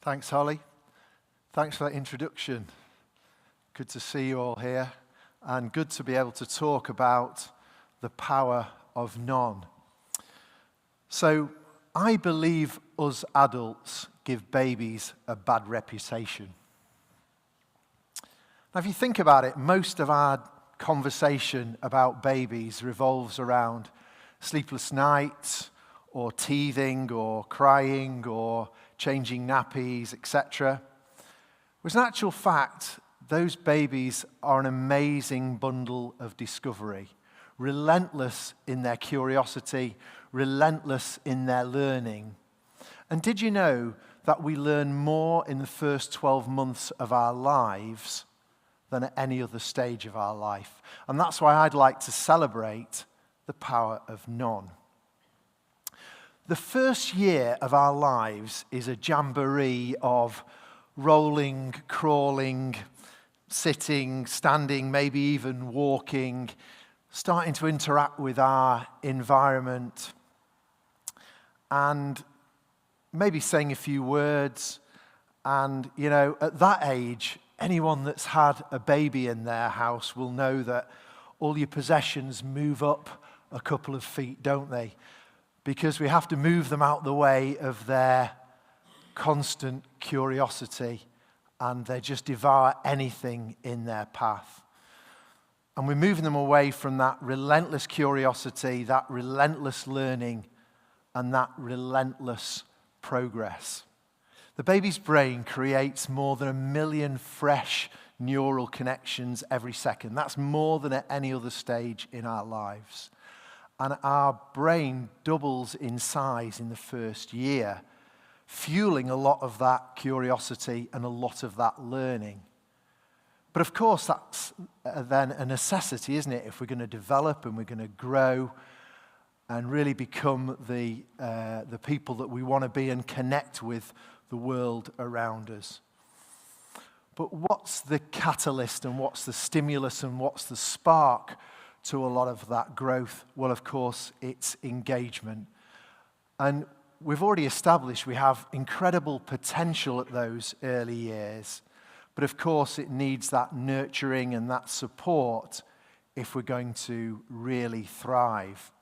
Thanks, Holly. Thanks for that introduction. Good to see you all here, and good to be able to talk about the power of none. So, I believe us adults give babies a bad reputation. Now, if you think about it, most of our conversation about babies revolves around sleepless nights, or teething, or crying, or changing nappies, etc. Whereas in actual fact, those babies are an amazing bundle of discovery, relentless in their curiosity, relentless in their learning. And did you know that we learn more in the first 12 months of our lives than at any other stage of our life? And that's why I'd like to celebrate the power of none. The first year of our lives is a jamboree of rolling, crawling, sitting, standing, maybe even walking, starting to interact with our environment, and maybe saying a few words. And, you know, at that age, anyone that's had a baby in their house will know that all your possessions move up a couple of feet, don't they? Because we have to move them out the way of their constant curiosity, and they just devour anything in their path. And we're moving them away from that relentless curiosity, that relentless learning, and that relentless progress. The baby's brain creates more than 1 million fresh neural connections every second. That's more than at any other stage in our lives. And our brain doubles in size in the first year, fueling a lot of that curiosity and a lot of that learning. But of course, that's then a necessity, isn't it? If we're going to develop and we're going to grow and really become the people that we want to be and connect with the world around us. But what's the catalyst and what's the stimulus and what's the spark to a lot of that growth? Well, of course, it's engagement. And we've already established we have incredible potential at those early years. But of course, it needs that nurturing and that support if we're going to really thrive.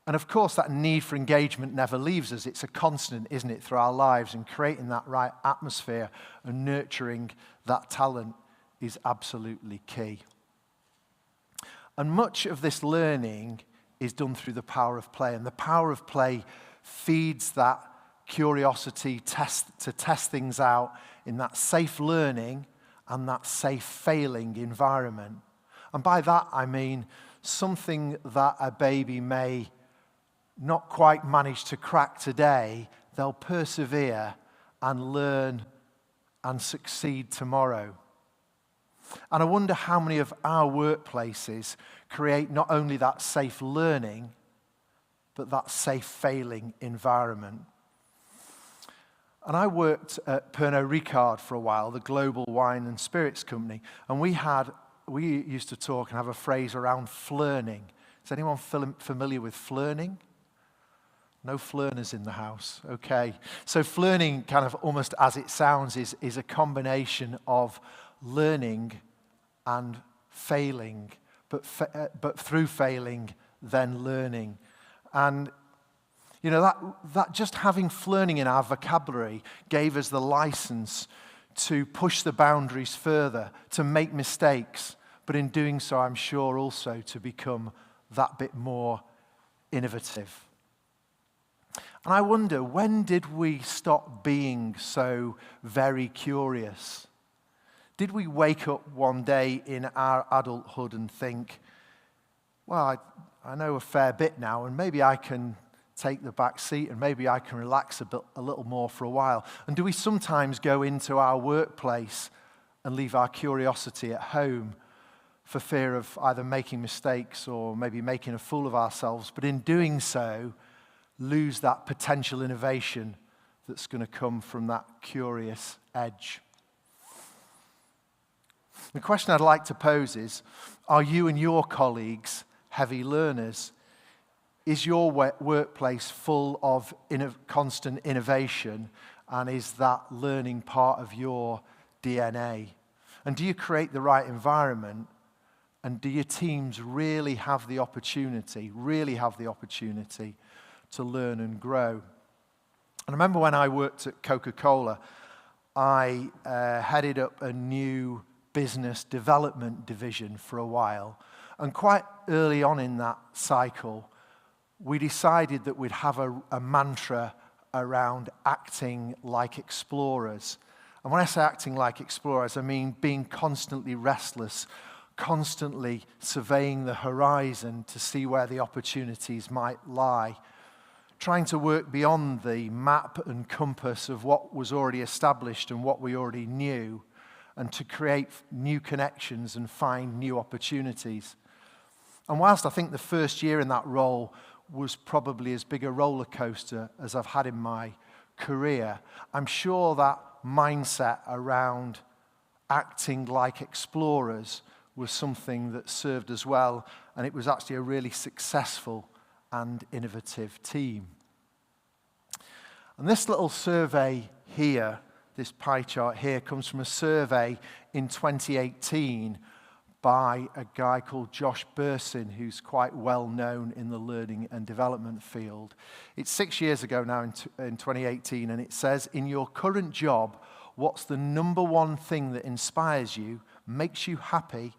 And of course, that need for engagement never leaves us. It's a constant, isn't it, through our lives, and creating that right atmosphere and nurturing that talent is absolutely key. And much of this learning is done through the power of play. And the power of play feeds that curiosity to test things out in that safe learning and that safe failing environment. And by that, I mean something that a baby may not quite manage to crack today, they'll persevere and learn and succeed tomorrow. And I wonder how many of our workplaces create not only that safe learning, but that safe failing environment. And I worked at Pernod Ricard for a while, the global wine and spirits company, and we used to talk and have a phrase around flerning. Is anyone familiar with flerning? No flerners in the house. Okay. So flerning, kind of almost as it sounds, is a combination of learning and failing, but through failing, then learning. And you know, that just having flerning in our vocabulary gave us the license to push the boundaries further, to make mistakes, but in doing so, I'm sure also to become that bit more innovative. And I wonder, when did we stop being so very curious? Did we wake up one day in our adulthood and think, well, I know a fair bit now, and maybe I can take the back seat, and maybe I can relax a little more for a while? And do we sometimes go into our workplace and leave our curiosity at home for fear of either making mistakes or maybe making a fool of ourselves, but in doing so, lose that potential innovation that's going to come from that curious edge? The question I'd like to pose is, are you and your colleagues heavy learners? Is your workplace full of constant innovation And is that learning part of your DNA? And do you create the right environment? And do your teams really have the opportunity to learn and grow? And I remember when I worked at Coca-Cola, I headed up a new business development division for a while. And quite early on in that cycle, we decided that we'd have a mantra around acting like explorers. And when I say acting like explorers, I mean being constantly restless, constantly surveying the horizon to see where the opportunities might lie, trying to work beyond the map and compass of what was already established and what we already knew, and to create new connections and find new opportunities. And whilst I think the first year in that role was probably as big a roller coaster as I've had in my career, I'm sure that mindset around acting like explorers was something that served us well, and it was actually a really successful and innovative team. And this little survey here, this pie chart here, comes from a survey in 2018 by a guy called Josh Bursin, who's quite well known in the learning and development field. It's 6 years ago now in 2018, and it says, in your current job, what's the number one thing that inspires you, makes you happy,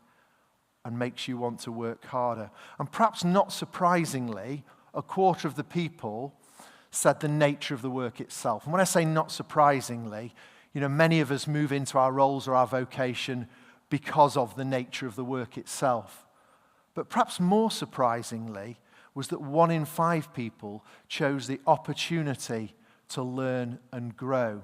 and makes you want to work harder? And perhaps not surprisingly, a quarter of the people said the nature of the work itself. And when I say not surprisingly, many of us move into our roles or our vocation because of the nature of the work itself. But perhaps more surprisingly was that 1 in 5 people chose the opportunity to learn and grow.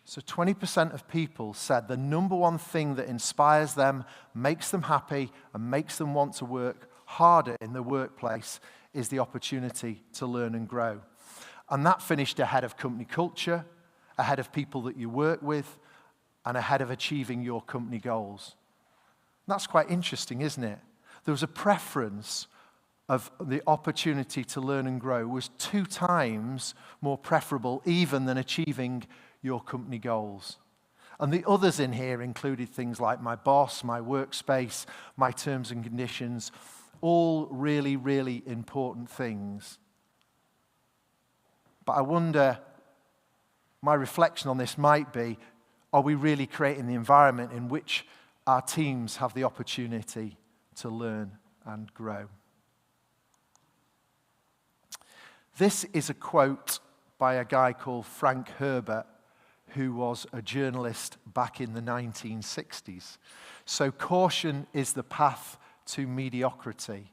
So 20% of people said the number one thing that inspires them, makes them happy, and makes them want to work harder in the workplace is the opportunity to learn and grow. And that finished ahead of company culture, ahead of people that you work with, and ahead of achieving your company goals. And that's quite interesting, isn't it? There was a preference of the opportunity to learn and grow was 2 times more preferable even than achieving your company goals. And the others in here included things like my boss, my workspace, my terms and conditions, all really, really important things. But I wonder, my reflection on this might be, are we really creating the environment in which our teams have the opportunity to learn and grow? This is a quote by a guy called Frank Herbert, who was a journalist back in the 1960s. So caution is the path to mediocrity.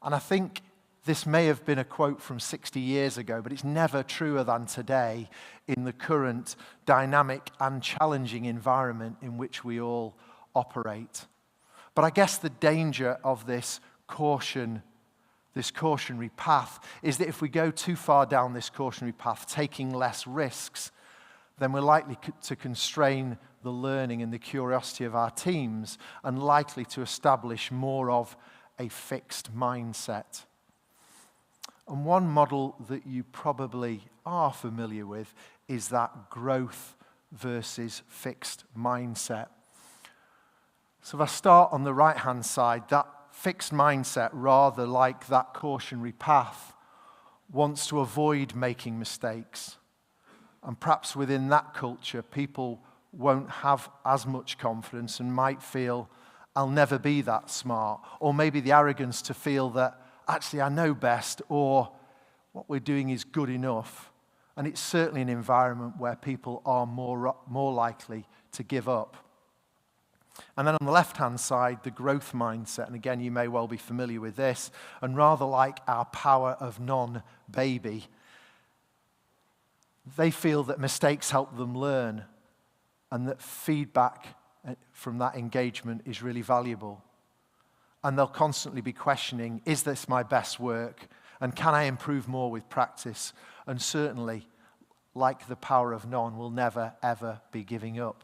And I think this may have been a quote from 60 years ago, but it's never truer than today in the current dynamic and challenging environment in which we all operate. But I guess the danger of this cautionary path is that if we go too far down this cautionary path, taking less risks, then we're likely to constrain the learning and the curiosity of our teams and likely to establish more of a fixed mindset. And one model that you probably are familiar with is that growth versus fixed mindset. So if I start on the right-hand side, that fixed mindset, rather like that cautionary path, wants to avoid making mistakes. And perhaps within that culture, people won't have as much confidence and might feel, I'll never be that smart. Or maybe the arrogance to feel that, actually, I know best, or what we're doing is good enough. And it's certainly an environment where people are more likely to give up. And then on the left-hand side, the growth mindset. And again, you may well be familiar with this. And rather like our power of non-baby, they feel that mistakes help them learn and that feedback from that engagement is really valuable. And they'll constantly be questioning, is this my best work? And can I improve more with practice? And certainly, like the power of none, will never, ever be giving up.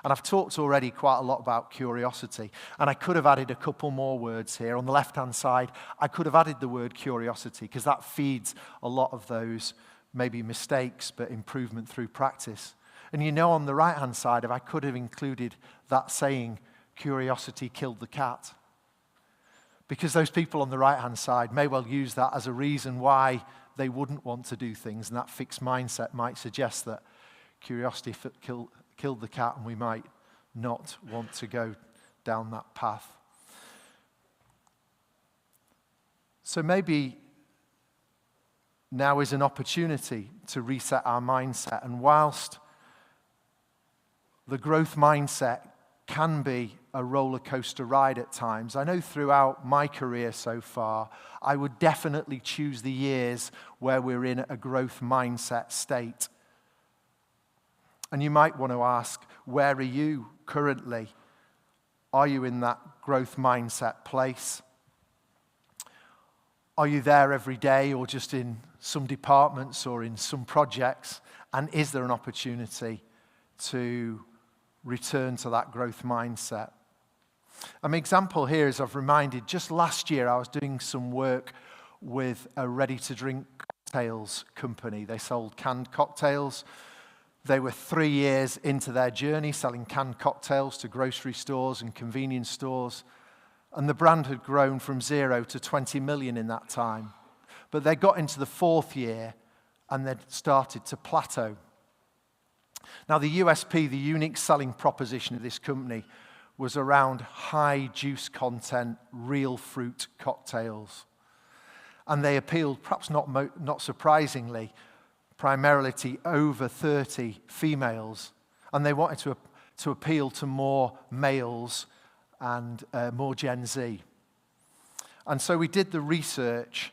And I've talked already quite a lot about curiosity. And I could have added a couple more words here. On the left-hand side, I could have added the word curiosity because that feeds a lot of those maybe mistakes, but improvement through practice. And you know, on the right-hand side, if I could have included that saying, curiosity killed the cat. Because those people on the right-hand side may well use that as a reason why they wouldn't want to do things, and that fixed mindset might suggest that curiosity killed the cat, and we might not want to go down that path. So maybe now is an opportunity to reset our mindset, and whilst the growth mindset can be a roller coaster ride at times, I know throughout my career so far, I would definitely choose the years where we're in a growth mindset state. And you might want to ask, where are you currently? Are you in that growth mindset place? Are you there every day, or just in some departments or in some projects? And is there an opportunity to return to that growth mindset? An example here is I've reminded, just last year I was doing some work with a ready-to-drink cocktails company. They sold canned cocktails. They were 3 years into their journey selling canned cocktails to grocery stores and convenience stores. And the brand had grown from 0 to 20 million in that time. But they got into the 4th year and they'd started to plateau. Now the USP, the unique selling proposition of this company, was around high juice content, real fruit cocktails. And they appealed, perhaps not surprisingly, primarily to over 30 females. And they wanted to appeal to more males and more Gen Z. And so we did the research,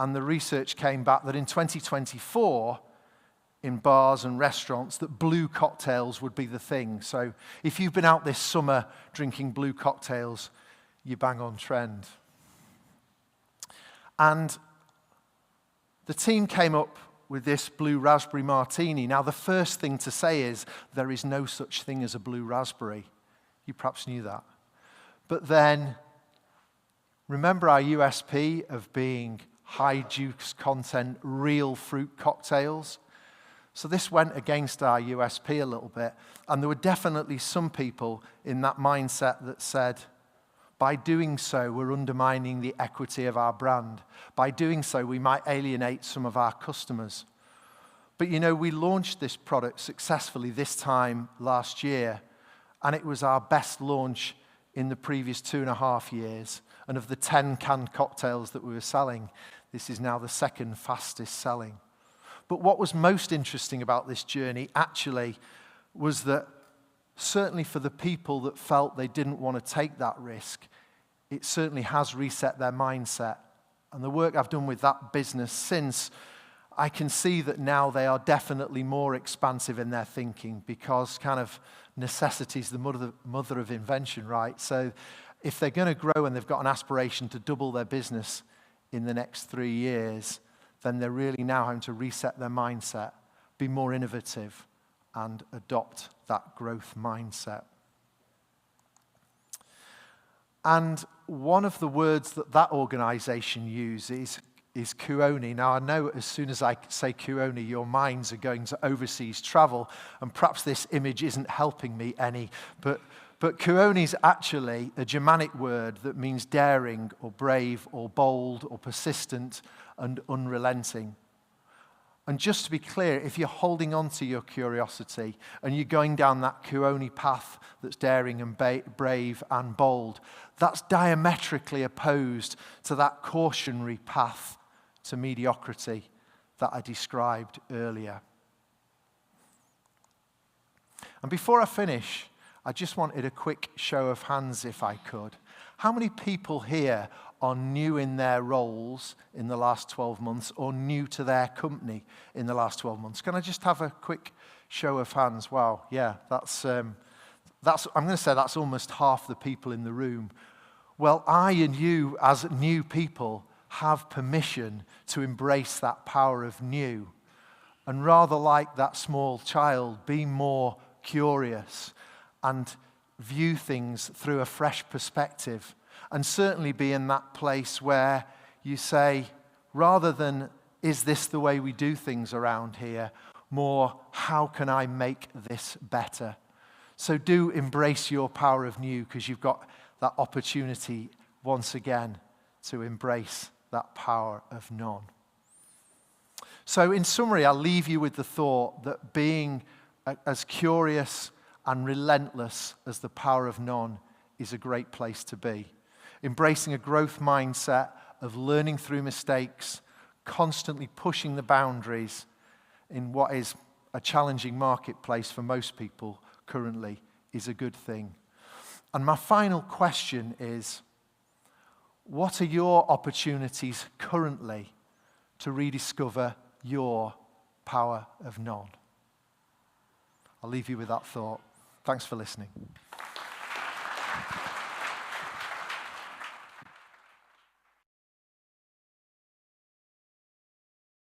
and the research came back that in 2024, in bars and restaurants, that blue cocktails would be the thing. So if you've been out this summer drinking blue cocktails, you're bang on trend. And the team came up with this blue raspberry martini. Now, the first thing to say is there is no such thing as a blue raspberry. You perhaps knew that. But then, remember our USP of being high juice content, real fruit cocktails? So this went against our USP a little bit. And there were definitely some people in that mindset that said, by doing so, we're undermining the equity of our brand. By doing so, we might alienate some of our customers. But you know, we launched this product successfully this time last year, and it was our best launch in the previous 2.5 years. And of the 10 canned cocktails that we were selling, this is now the second fastest selling. But what was most interesting about this journey actually was that certainly for the people that felt they didn't want to take that risk, it certainly has reset their mindset. And the work I've done with that business since, I can see that now they are definitely more expansive in their thinking, because kind of necessity is the mother of invention, right? So if they're going to grow and they've got an aspiration to double their business in the next 3 years, then they're really now having to reset their mindset, be more innovative, and adopt that growth mindset. And one of the words that organization uses is kuoni. Now, I know as soon as I say kuoni, your minds are going to overseas travel, and perhaps this image isn't helping me any, but kuoni is actually a Germanic word that means daring or brave or bold or persistent and unrelenting. And just to be clear, if you're holding on to your curiosity and you're going down that kuoni path that's daring and brave and bold, that's diametrically opposed to that cautionary path to mediocrity that I described earlier. And before I finish, I just wanted a quick show of hands, if I could. How many people here are new in their roles in the last 12 months or new to their company in the last 12 months? Can I just have a quick show of hands? Wow, yeah, that's I'm going to say that's almost half the people in the room. Well, I and you as new people have permission to embrace that power of new. And rather like that small child, be more curious and view things through a fresh perspective. And certainly be in that place where you say, rather than is this the way we do things around here? More, how can I make this better? So do embrace your power of new, because you've got that opportunity once again to embrace that power of none. So in summary, I'll leave you with the thought that being as curious and relentless as the power of none is a great place to be. Embracing a growth mindset of learning through mistakes, constantly pushing the boundaries in what is a challenging marketplace for most people currently is a good thing. And my final question is, what are your opportunities currently to rediscover your power of none? I'll leave you with that thought. Thanks for listening.